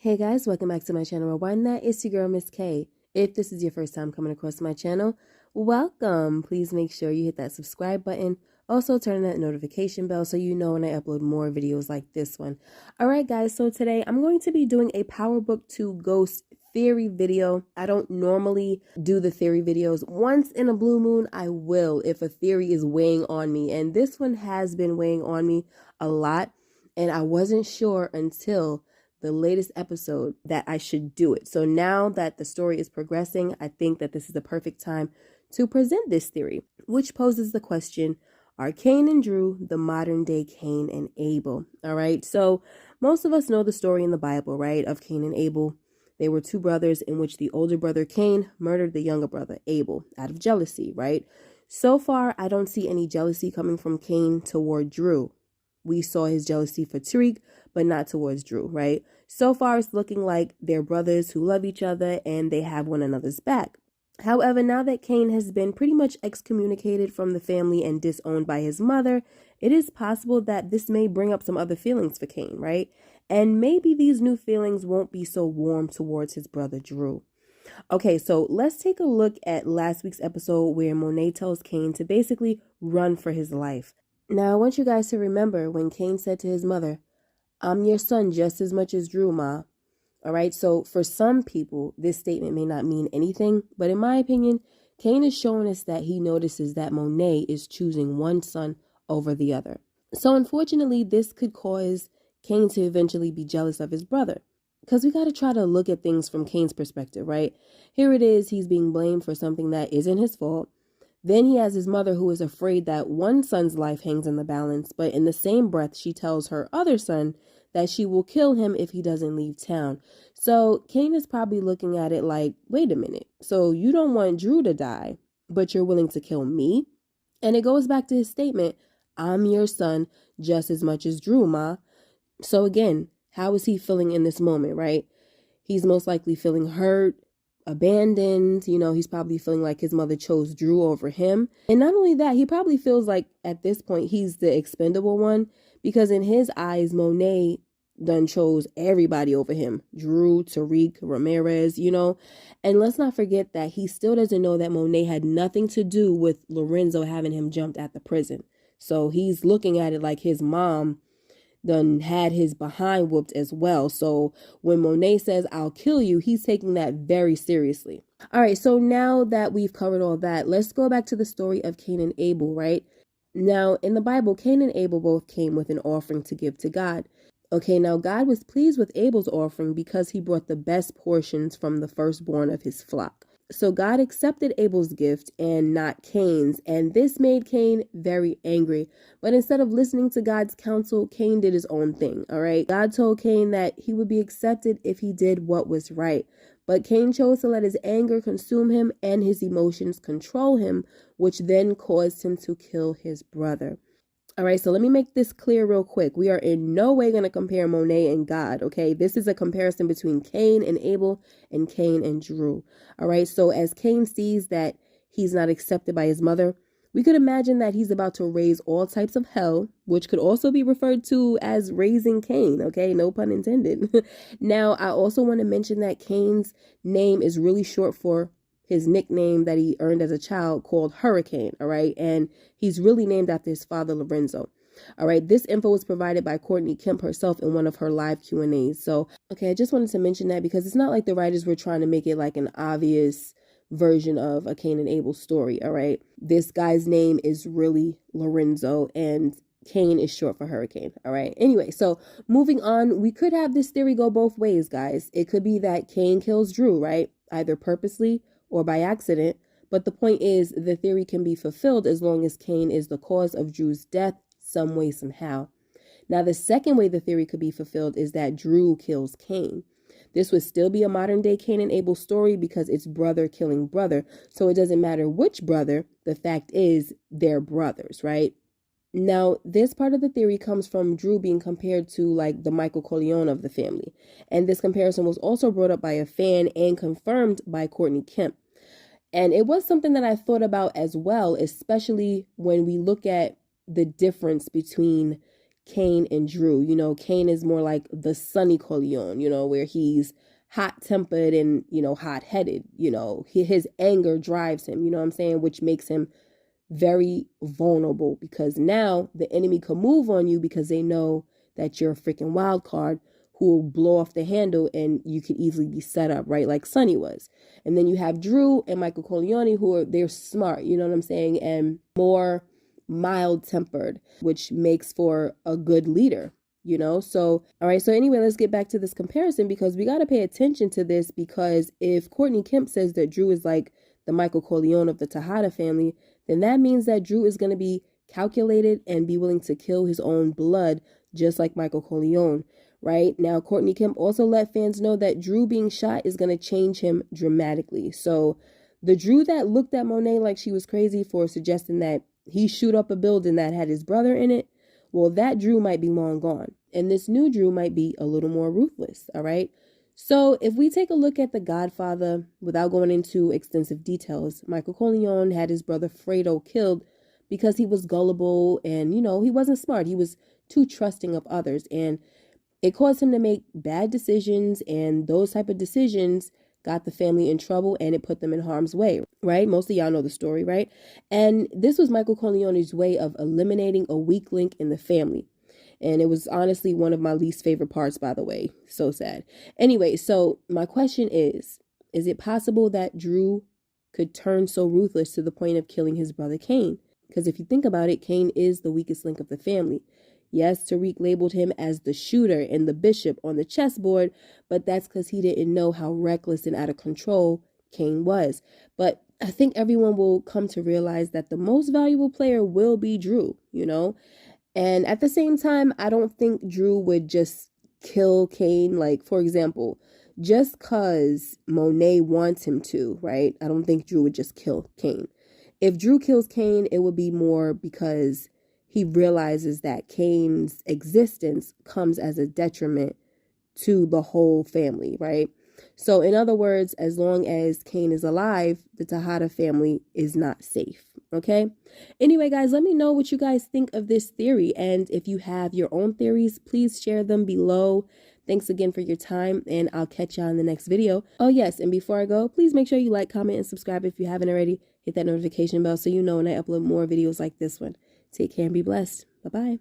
Hey guys, welcome back to my channel. Rewind that. It's your girl, Miss K. If this is your first time coming across my channel, welcome. Please make sure you hit that subscribe button. Also turn on that notification bell so you know when I upload more videos like this one. Alright guys, so today I'm going to be doing a Power Book 2 Ghost theory video. I don't normally do the theory videos. Once in a blue moon, I will if a theory is weighing on me. And this one has been weighing on me a lot. And I wasn't sure until the latest episode that I should do it. So now that the story is progressing, I think that this is the perfect time to present this theory, which poses the question, are Cane and Dru the modern day Cain and Abel? All right. So most of us know the story in the Bible, right, of Cain and Abel. They were two brothers in which the older brother Cain murdered the younger brother Abel out of jealousy, right? So far, I don't see any jealousy coming from Cain toward Dru. We saw his jealousy for Tariq, but not towards Dru, right? So far, it's looking like they're brothers who love each other and they have one another's back. However, now that Cain has been pretty much excommunicated from the family and disowned by his mother, it is possible that this may bring up some other feelings for Cain, right? And maybe these new feelings won't be so warm towards his brother Dru. Okay, so let's take a look at last week's episode where Monet tells Cain to basically run for his life. Now, I want you guys to remember when Cain said to his mother, "I'm your son just as much as Dru, Ma." All right, so for some people, this statement may not mean anything, but in my opinion, Cain is showing us that he notices that Monet is choosing one son over the other. So unfortunately, this could cause Cain to eventually be jealous of his brother. Because we got to try to look at things from Cain's perspective, right? Here it is, he's being blamed for something that isn't his fault. Then he has his mother who is afraid that one son's life hangs in the balance, but in the same breath, she tells her other son that she will kill him if he doesn't leave town. So Cain is probably looking at it like, wait a minute, so you don't want Dru to die, but you're willing to kill me? And it goes back to his statement, "I'm your son just as much as Dru, Ma." So again, how is he feeling in this moment, right? He's most likely feeling hurt, abandoned. He's probably feeling like his mother chose Dru over him. And not only that, he probably feels like at this point he's the expendable one, because in his eyes, Monet done chose everybody over him. Dru, Tariq, Ramirez, And let's not forget that he still doesn't know that Monet had nothing to do with Lorenzo having him jumped at the prison. So he's looking at it like his mom done had his behind whooped as well. So when Monet says, "I'll kill you," he's taking that very seriously. All right, so now that we've covered all that, let's go back to the story of Cain and Abel, right? Now, in the Bible, Cain and Abel both came with an offering to give to God. Okay, now God was pleased with Abel's offering because he brought the best portions from the firstborn of his flock. So God accepted Abel's gift and not Cain's, and this made Cain very angry. But instead of listening to God's counsel, Cain did his own thing, all right? God told Cain that he would be accepted if he did what was right. But Cain chose to let his anger consume him and his emotions control him, which then caused him to kill his brother. All right, so let me make this clear real quick. We are in no way going to compare Monet and God, okay? This is a comparison between Cain and Abel and Cain and Dru. All right, so as Cain sees that he's not accepted by his mother, we could imagine that he's about to raise all types of hell, which could also be referred to as raising Cain, okay? No pun intended. Now, I also want to mention that Cain's name is really short for his nickname that he earned as a child called Hurricane, all right? And he's really named after his father, Lorenzo. All right, this info was provided by Courtney Kemp herself in one of her live Q&As. So, okay, I just wanted to mention that because it's not like the writers were trying to make it like an obvious version of a Cain and Abel story, all right? This guy's name is really Lorenzo, and Cain is short for Hurricane, all right? Anyway, so moving on, we could have this theory go both ways, guys. It could be that Cain kills Dru, right? Either purposely or by accident, but the point is the theory can be fulfilled as long as Cain is the cause of Dru's death some way, somehow. Now, the second way the theory could be fulfilled is that Dru kills Cain. This would still be a modern day Cain and Abel story because it's brother killing brother, so it doesn't matter which brother, the fact is they're brothers, right? Now, this part of the theory comes from Dru being compared to like the Michael Corleone of the family. And this comparison was also brought up by a fan and confirmed by Courtney Kemp. And it was something that I thought about as well, especially when we look at the difference between Cane and Dru. You know, Cane is more like the sunny Corleone, you know, where he's hot-tempered and, you know, hot-headed. You know, his anger drives him, you know what I'm saying, which makes him very vulnerable, because now the enemy can move on you because they know that you're a freaking wild card who will blow off the handle and you could easily be set up, right? Like Sonny was. And then you have Dru and Michael Corleone, they're smart, you know what I'm saying, and more mild tempered, which makes for a good leader, you know? So, all right. So anyway, let's get back to this comparison, because we got to pay attention to this, because if Courtney Kemp says that Dru is like the Michael Corleone of the Tejada family, then that means that Dru is going to be calculated and be willing to kill his own blood, just like Michael Corleone, right? Now, Courtney Kemp also let fans know that Dru being shot is going to change him dramatically. So the Dru that looked at Monet like she was crazy for suggesting that he shoot up a building that had his brother in it, well, that Dru might be long gone. And this new Dru might be a little more ruthless, all right? So if we take a look at The Godfather, without going into extensive details, Michael Corleone had his brother Fredo killed because he was gullible and, you know, he wasn't smart. He was too trusting of others, and it caused him to make bad decisions, and those type of decisions got the family in trouble and it put them in harm's way, right? Most of y'all know the story, right? And this was Michael Corleone's way of eliminating a weak link in the family. And it was honestly one of my least favorite parts, by the way. So sad. Anyway, so my question is it possible that Dru could turn so ruthless to the point of killing his brother Cain? Because if you think about it, Cain is the weakest link of the family. Yes, Tariq labeled him as the shooter and the bishop on the chessboard, but that's because he didn't know how reckless and out of control Cain was. But I think everyone will come to realize that the most valuable player will be Dru, you know? And at the same time, I don't think Dru would just kill Cain. Like, for example, just because Monet wants him to, right? I don't think Dru would just kill Cain. If Dru kills Cain, it would be more because he realizes that Cain's existence comes as a detriment to the whole family, right? So in other words, as long as Cain is alive, the Tejada family is not safe, okay? Anyway, guys, let me know what you guys think of this theory. And if you have your own theories, please share them below. Thanks again for your time, and I'll catch y'all in the next video. Oh, yes, and before I go, please make sure you like, comment, and subscribe if you haven't already. Hit that notification bell so you know when I upload more videos like this one. Take care and be blessed. Bye-bye.